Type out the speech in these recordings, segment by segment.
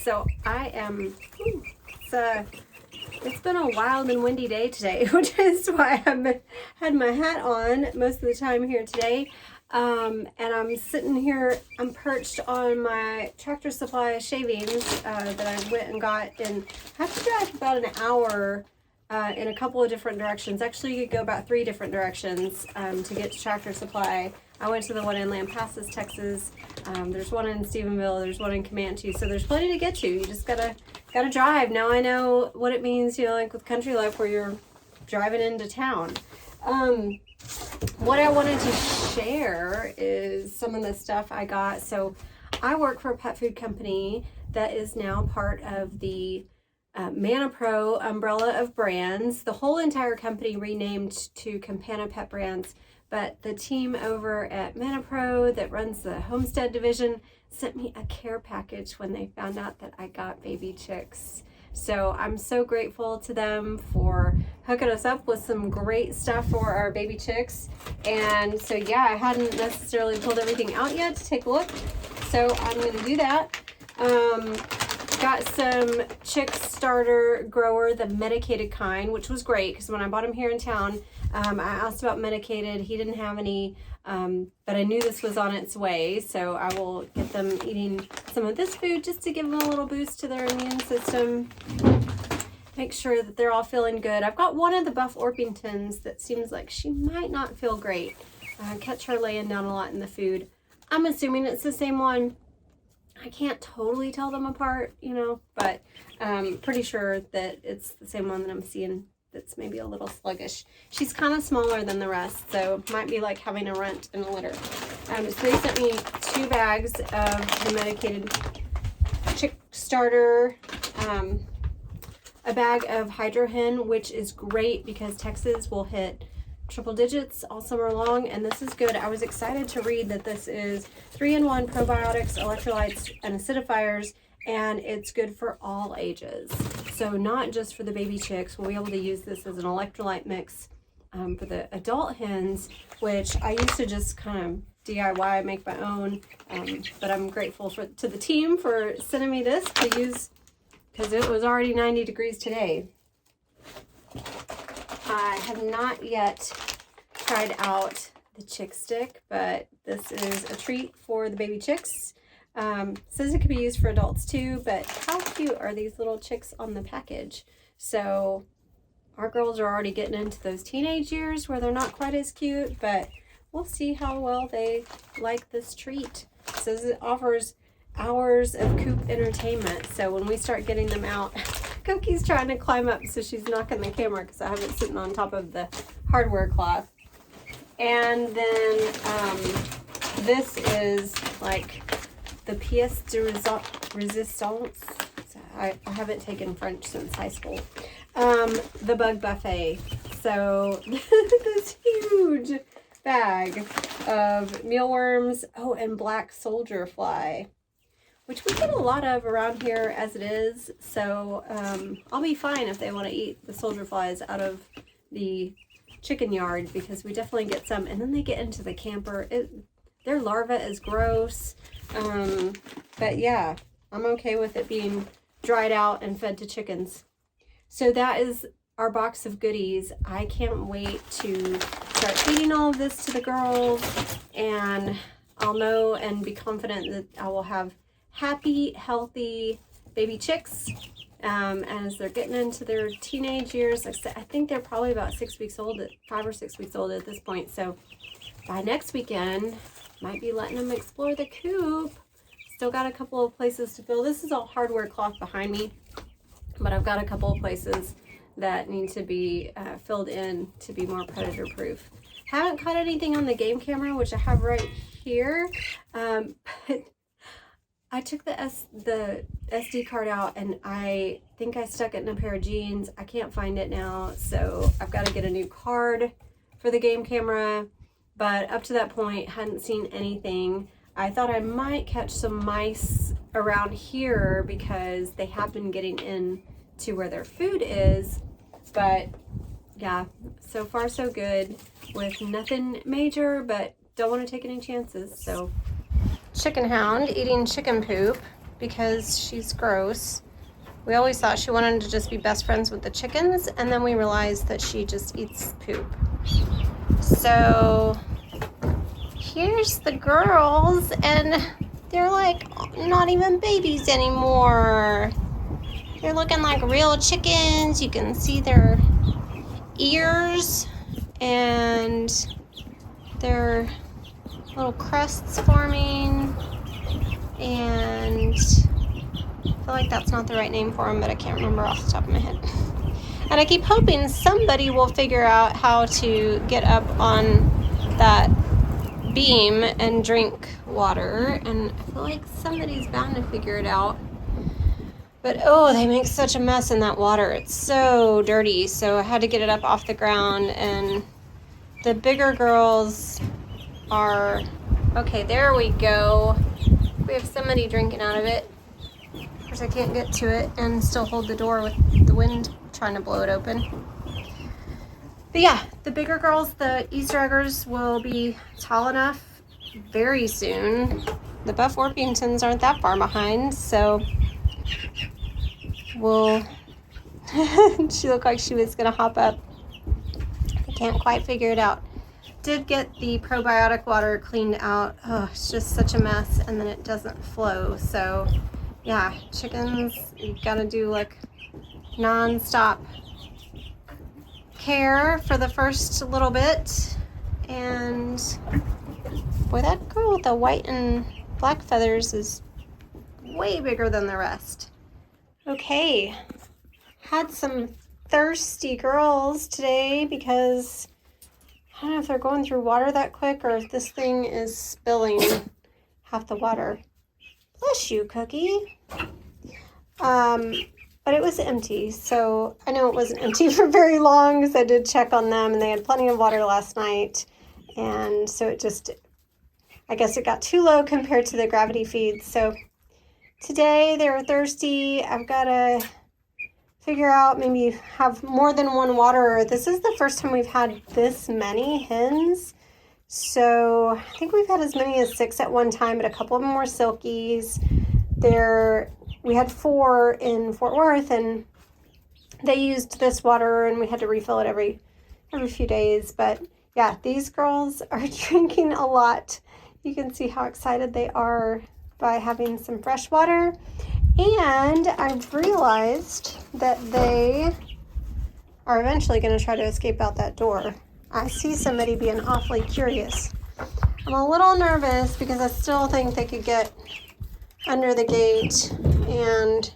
So I am, it's been a wild and windy day today, which is why I've had my hat on most of the time here today. And I'm sitting here, I'm perched on my Tractor Supply shavings that I went and got, and I have to drive about an hour in a couple of different directions. Actually, you could go about 3 different directions to get to Tractor Supply. I went to the one in Lampasas, Texas. There's one in Stephenville. There's one in Comanche. So there's plenty to get to. You just gotta drive. Now I know what it means, you know, like with country life where you're driving into town. What I wanted to share is some of the stuff I got. So I work for a pet food company that is now part of the Manna Pro umbrella of brands. The whole entire company renamed to Compana Pet Brands, but the team over at Manna Pro that runs the homestead division sent me a care package when they found out that I got baby chicks. So I'm so grateful to them for hooking us up with some great stuff for our baby chicks. And so yeah, I hadn't necessarily pulled everything out yet to take a look, so I'm going to do that. Got some chick starter grower, the medicated kind, which was great because when I bought him here in town, I asked about medicated. He didn't have any, but I knew this was on its way, so I will get them eating some of this food just to give them a little boost to their immune system. Make sure that they're all feeling good. I've got one of the Buff Orpingtons that seems like she might not feel great. I catch her laying down a lot in the food. I'm assuming it's the same one. I can't totally tell them apart, you know, but pretty sure that it's the same one that I'm seeing that's maybe a little sluggish. She's kind of smaller than the rest, so it might be like having a runt in a litter. So they sent me 2 bags of the medicated chick starter, a bag of Hydrohen, which is great because Texas will hit triple digits all summer long, and this is good. I was excited to read that this is 3-in-1 probiotics, electrolytes, and acidifiers, and it's good for all ages. So not just for the baby chicks. We'll be able to use this as an electrolyte mix for the adult hens, which I used to just kind of DIY, make my own, but I'm grateful to the team for sending me this to use because it was already 90 degrees today. I have not yet tried out the chick stick, but this is a treat for the baby chicks. Says it could be used for adults too, but how cute are these little chicks on the package? So our girls are already getting into those teenage years where they're not quite as cute, but we'll see how well they like this treat. It says it offers hours of coop entertainment. So when we start getting them out, Cookie's trying to climb up, so she's knocking the camera because I have it sitting on top of the hardware cloth. And then this is like the pièce de résistance. I haven't taken French since high school. The bug buffet. So this huge bag of mealworms. Oh, and black soldier fly, which we get a lot of around here as it is. So I'll be fine if they want to eat the soldier flies out of the chicken yard, because we definitely get some. And then they get into the camper. Their larva is gross. But yeah, I'm okay with it being dried out and fed to chickens. So that is our box of goodies. I can't wait to start feeding all of this to the girls, and I'll know and be confident that I will have happy, healthy baby chicks. As they're getting into their teenage years, like I said, I think they're probably about 5 or 6 weeks old at this point. So by next weekend, might be letting them explore the coop. Still got a couple of places to fill. This is all hardware cloth behind me, but I've got a couple of places that need to be filled in to be more predator proof. Haven't caught anything on the game camera, which I have right here, but I took the SD card out, and I think I stuck it in a pair of jeans. I can't find it now, so I've got to get a new card for the game camera. But up to that point, hadn't seen anything. I thought I might catch some mice around here because they have been getting in to where their food is. But yeah, so far so good with nothing major, but don't want to take any chances. So chicken hound eating chicken poop. because she's gross. We always thought she wanted to just be best friends with the chickens, and then we realized that she just eats poop. So here's the girls, and they're like not even babies anymore. They're looking like real chickens. You can see their ears and their little crests forming, and I feel like that's not the right name for them, but I can't remember off the top of my head. And I keep hoping somebody will figure out how to get up on that beam and drink water, and I feel like somebody's bound to figure it out. But oh, they make such a mess in that water. It's so dirty, so I had to get it up off the ground, and the bigger girls are... Okay, there we go. We have somebody drinking out of it. Of course, I can't get to it and still hold the door with the wind trying to blow it open. But yeah, the bigger girls, the Easter eggers, will be tall enough very soon. The Buff Orpingtons aren't that far behind, so we'll... She looked like she was gonna hop up. I can't quite figure it out. Did get the probiotic water cleaned out. Oh, it's just such a mess, and then it doesn't flow. So yeah, chickens, you gotta do like non-stop care for the first little bit. And boy, that girl with the white and black feathers is way bigger than the rest. Okay, had some thirsty girls today because I don't know if they're going through water that quick or if this thing is spilling half the water. Bless you, Cookie. But it was empty, so I know it wasn't empty for very long because I did check on them and they had plenty of water last night. And so it just, I guess it got too low compared to the gravity feeds. So today they were thirsty. I've got to figure out, maybe have more than one waterer. This is the first time we've had this many hens. So I think we've had as many as 6 at one time, but a couple of them were silkies. We had 4 in Fort Worth, and they used this water, and we had to refill it every few days. But yeah, these girls are drinking a lot. You can see how excited they are by having some fresh water. And I've realized that they are eventually going to try to escape out that door. I see somebody being awfully curious. I'm a little nervous because I still think they could get under the gate and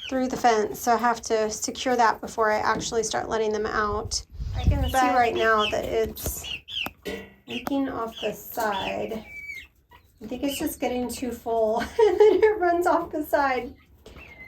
through the fence. So I have to secure that before I actually start letting them out. I can see right now that it's leaking off the side. I think it's just getting too full and then it runs off the side.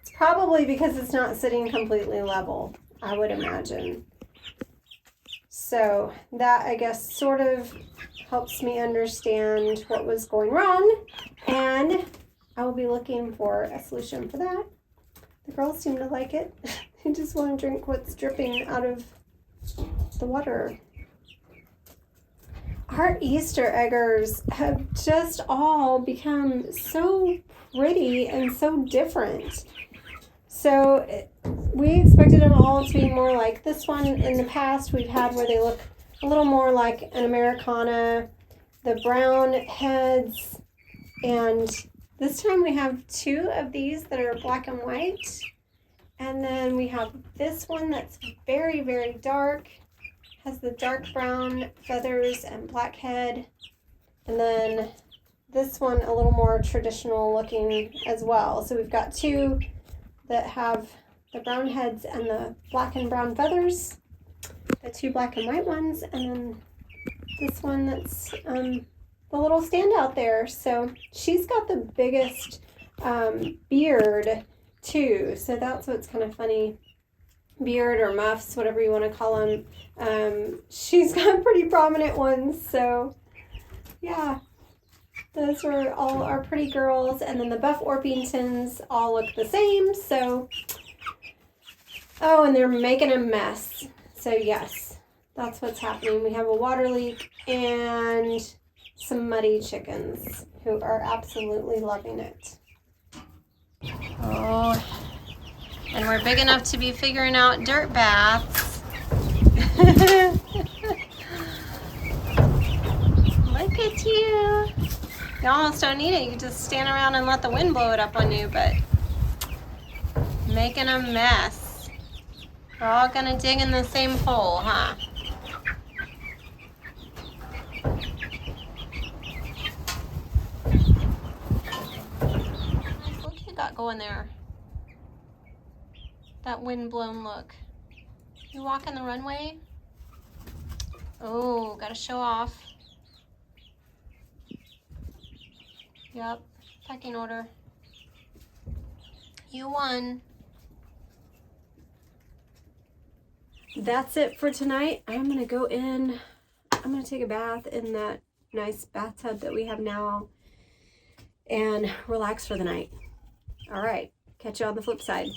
It's probably because it's not sitting completely level, I would imagine. So that, I guess, sort of helps me understand what was going wrong, and I will be looking for a solution for that. The girls seem to like it. They just want to drink what's dripping out of the water. Our Easter eggers have just all become so pretty and so different. So we expected them all to be more like this one. In the past we've had where they look a little more like an Americana, the brown heads, and this time we have 2 of these that are black and white, and then we have this one that's very, very dark, has the dark brown feathers and black head, and then this one a little more traditional looking as well. So we've got 2 that have the brown heads and the black and brown feathers, the 2 black and white ones, and then this one that's the little standout there. So she's got the biggest beard too, so that's what's kind of funny. Beard or muffs, whatever you want to call them. She's got pretty prominent ones, so yeah. Those are all our pretty girls, and then the Buff Orpingtons all look the same, so... Oh, and they're making a mess. So yes, that's what's happening. We have a water leak and some muddy chickens who are absolutely loving it. Oh, and we're big enough to be figuring out dirt baths. Look at you. You almost don't need it. You just stand around and let the wind blow it up on you, but making a mess. We're all gonna dig in the same hole, huh? Nice look you got going there. That wind-blown look. You walking the runway? Oh, gotta show off. Yep, pecking order. You won. That's it for tonight. I'm gonna go in. I'm gonna take a bath in that nice bathtub that we have now and relax for the night. All right, catch you on the flip side.